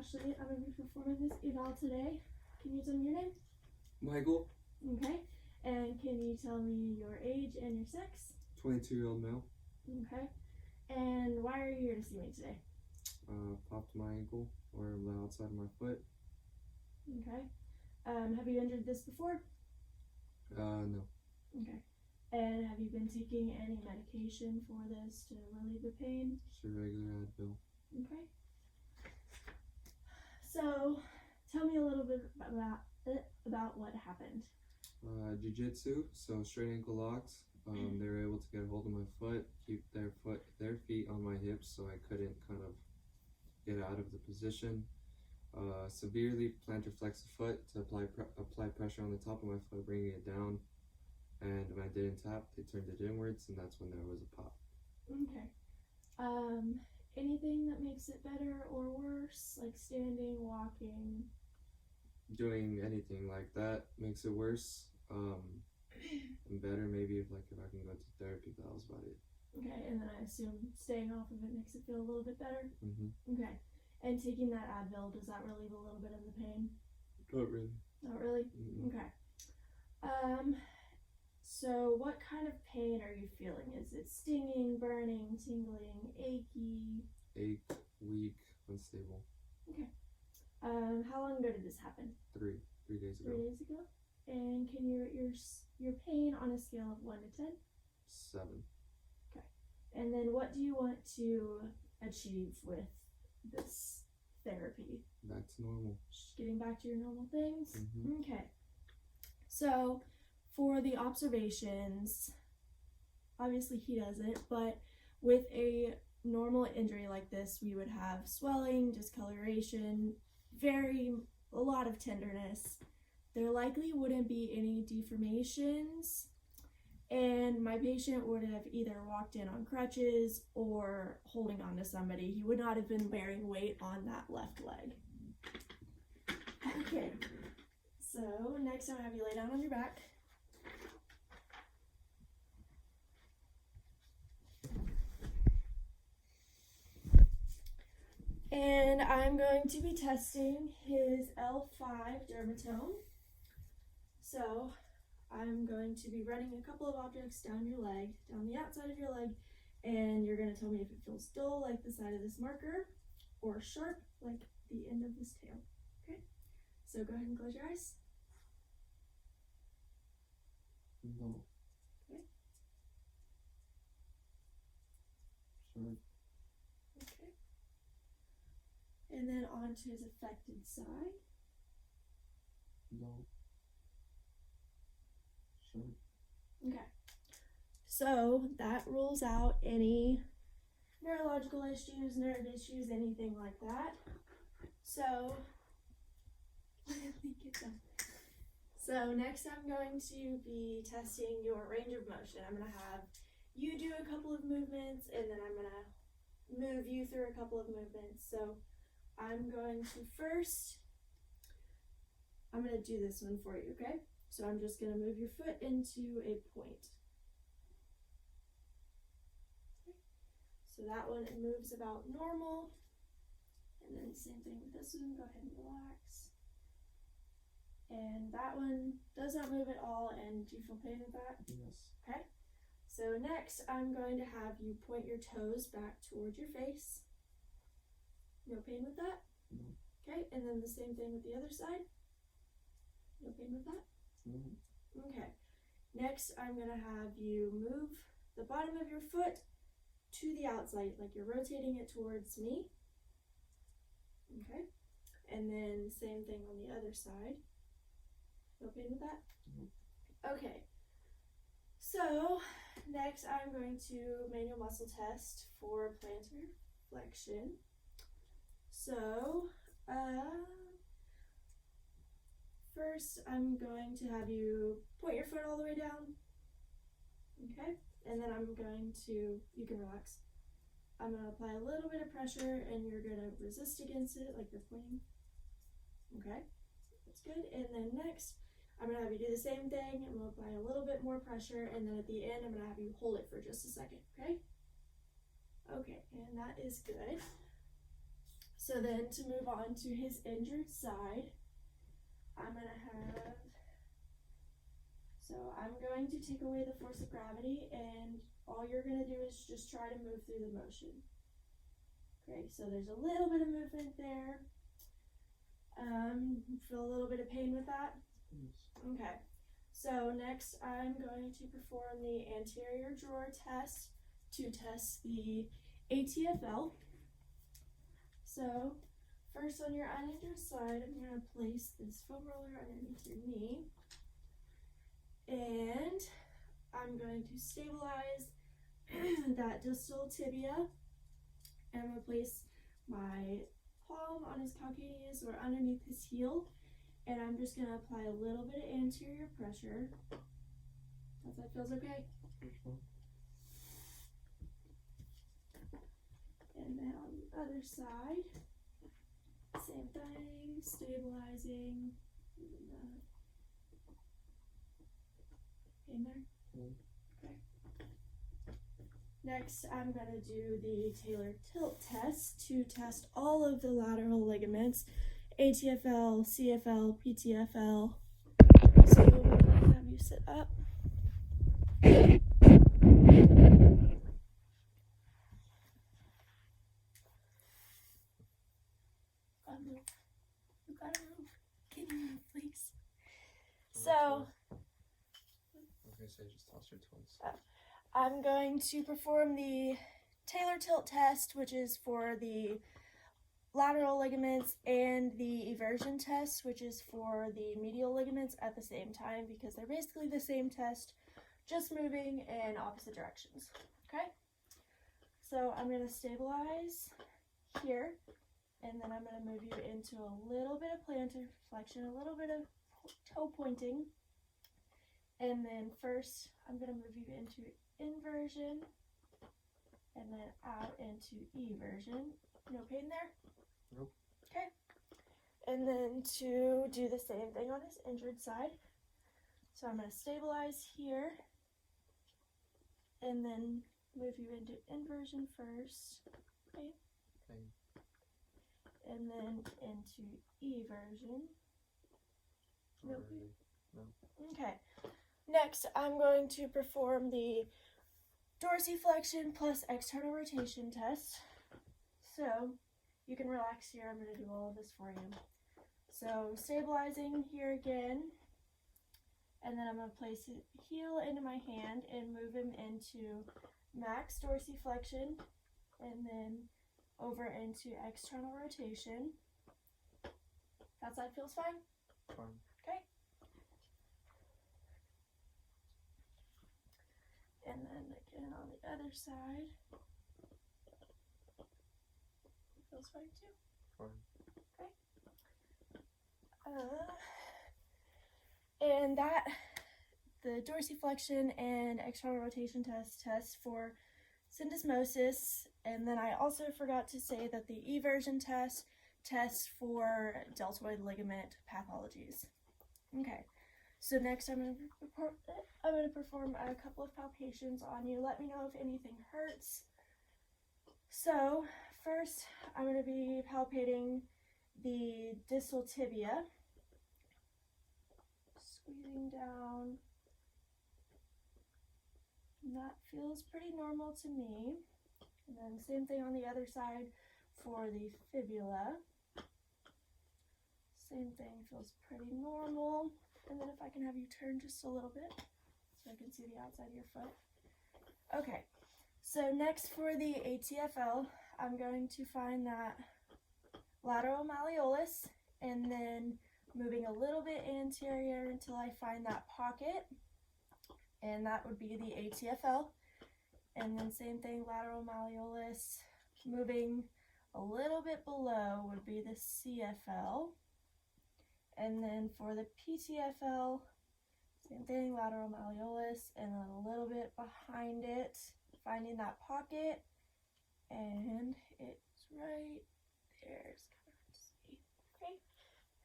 Ashley. I'm going to be performing this eval today. Can you tell me your name? Michael. Okay. And can you tell me your age and your sex? 22-year-old male. Okay. And why are you here to see me today? Popped my ankle or the outside of my foot. Okay. Have you injured this before? No. Okay. And have you been taking any medication for this to relieve the pain? Just a regular Advil. Okay. So, tell me a little bit about what happened. Jiu-jitsu, so straight ankle locks. They were able to get a hold of my foot, keep their feet on my hips so I couldn't kind of get out of the position. Severely plantar flex the foot to apply pressure on the top of my foot, bringing it down. And when I didn't tap, they turned it inwards, and that's when there was a pop. Okay. Anything that makes it better or worse, like standing, walking? Doing anything like that makes it worse. And better maybe if I can go to therapy, but that was about it. Okay, and then I assume staying off of it makes it feel a little bit better? Mm-hmm. Okay. And taking that Advil, does that relieve a little bit of the pain? Not really. Not really? Mm-hmm. Okay. So what kind of pain are you feeling? Is it stinging, burning, tingling, achy? Ache, weak, unstable. Okay. How long ago did this happen? 3 days ago. 3 days ago? And can you rate your pain on a scale of 1 to 10? 7. Okay. And then what do you want to achieve with this therapy? Back to normal. Just getting back to your normal things? Mm-hmm. Okay. So for the observations, obviously he doesn't, but with a normal injury like this, we would have swelling, discoloration, a lot of tenderness. There likely wouldn't be any deformations, and my patient would have either walked in on crutches or holding on to somebody. He would not have been bearing weight on that left leg. Okay, so next I'm going to have you lay down on your back. And I'm going to be testing his L5 dermatome. So I'm going to be running a couple of objects down your leg, down the outside of your leg, and you're going to tell me if it feels dull like the side of this marker or sharp like the end of this tail. Okay? So go ahead and close your eyes. No. Okay. Sharp. Okay. And then on to his affected side. No. Sharp. Okay. So that rules out any neurological issues, nerve issues, anything like that. So let me get them. So next I'm going to be testing your range of motion. I'm going to have you do a couple of movements, and then I'm going to move you through a couple of movements. So I'm going to I'm going to do this one for you, okay? So I'm just going to move your foot into a point. Okay. So that one, it moves about normal. And then same thing with this one, go ahead and relax. And that one does not move at all, and do you feel pain with that? Yes. Okay. So next, I'm going to have you point your toes back towards your face. No pain with that? No. Okay, and then the same thing with the other side. No pain with that? No. Okay. Next, I'm going to have you move the bottom of your foot to the outside, like you're rotating it towards me. Okay. And then same thing on the other side. No pain with that? No. Okay. So next I'm going to manual muscle test for plantar flexion. So first I'm going to have you point your foot all the way down. Okay. And then you can relax. I'm going to apply a little bit of pressure, and you're going to resist against it like you're pointing. Okay. That's good. And then next, I'm going to have you do the same thing. I'm going to apply a little bit more pressure, and then at the end, I'm going to have you hold it for just a second, okay? Okay, and that is good. So then to move on to his injured side, I'm going to take away the force of gravity, and all you're going to do is just try to move through the motion. Okay, so there's a little bit of movement there. Feel a little bit of pain with that? Yes. Okay, so next I'm going to perform the anterior drawer test to test the ATFL. So first, on your uninjured side, I'm going to place this foam roller underneath your knee, and I'm going to stabilize that distal tibia, and I'm going to place my palm on his calcaneus or underneath his heel, and I'm just going to apply a little bit of anterior pressure. Hope that feels okay. And then on the other side, same thing, stabilizing. In there? Okay. Next, I'm going to do the Taylor tilt test to test all of the lateral ligaments, ATFL, CFL, PTFL. So I'm going to have you sit up. You gotta move. Can you move, please? So, Okay, so just toss your twins. I'm going to perform the Taylor tilt test, which is for the lateral ligaments, and the eversion test, which is for the medial ligaments, at the same time, because they're basically the same test, just moving in opposite directions. Okay? So I'm going to stabilize here, and then I'm going to move you into a little bit of plantar flexion, a little bit of toe pointing, and then first I'm going to move you into inversion, and then out into eversion. No pain there? Nope. Okay. And then to do the same thing on his injured side. So I'm going to stabilize here, and then move you into inversion first. Okay. Pain. And then into eversion. No pain? No. Okay. Next, I'm going to perform the dorsiflexion plus external rotation test. So you can relax here. I'm going to do all of this for you. So stabilizing here again, and then I'm going to place his heel into my hand and move him into max dorsiflexion, and then over into external rotation. That side feels fine? Fine. Okay. And then again on the other side. Feels fine too. Fine. And that, the dorsiflexion and external rotation test for syndesmosis, and then I also forgot to say that the eversion test tests for deltoid ligament pathologies. Okay, so next I'm going to perform a couple of palpations on you. Let me know if anything hurts. So first I'm going to be palpating the distal tibia, squeezing down. And that feels pretty normal to me. And then same thing on the other side for the fibula. Same thing, feels pretty normal. And then if I can have you turn just a little bit so I can see the outside of your foot. Okay, so next for the ATFL, I'm going to find that lateral malleolus, and then moving a little bit anterior until I find that pocket, and that would be the ATFL. And then same thing, lateral malleolus, moving a little bit below would be the CFL. And then for the PTFL, same thing, lateral malleolus, and then a little bit behind it, finding that pocket, and it's right there. It's kind of hard to see. Okay.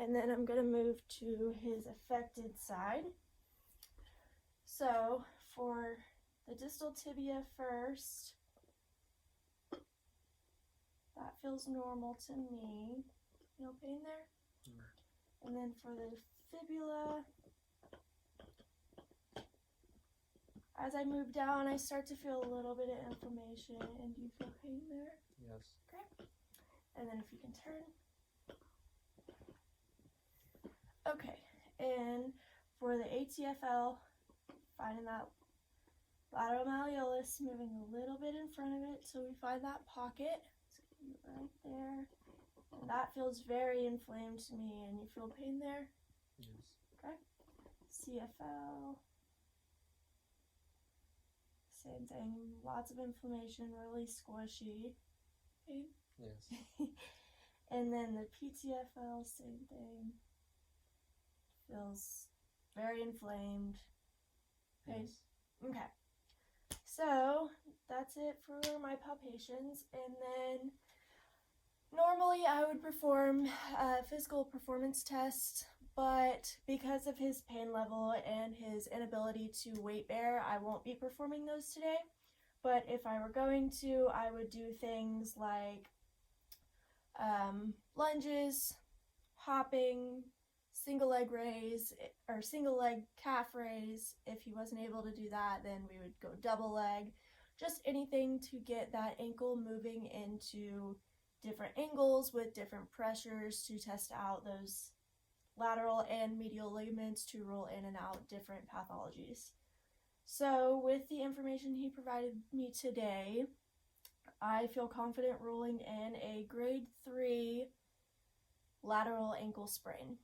And then I'm going to move to his affected side. So for the distal tibia first, That feels normal to me. No pain there? And then for the fibula, as I move down, I start to feel a little bit of inflammation. And do you feel pain there? Yes. Okay. And then if you can turn. Okay. And for the ATFL, finding that lateral malleolus, moving a little bit in front of it so we find that pocket. It's gonna be right there. And that feels very inflamed to me. And you feel pain there? Yes. Okay. CFL. Same thing. Lots of inflammation, really squishy. Pain? Yes. And then the PTFL, same thing. Feels very inflamed. Pain? Yes. Okay. So that's it for my palpations. And then normally I would perform a physical performance test, but because of his pain level and his inability to weight bear, I won't be performing those today. But if I were going to, I would do things like lunges, hopping, single leg raise, or single leg calf raise. If he wasn't able to do that, then we would go double leg. Just anything to get that ankle moving into different angles with different pressures to test out those lateral and medial ligaments to rule in and out different pathologies. So with the information he provided me today, I feel confident ruling in a grade 3 lateral ankle sprain.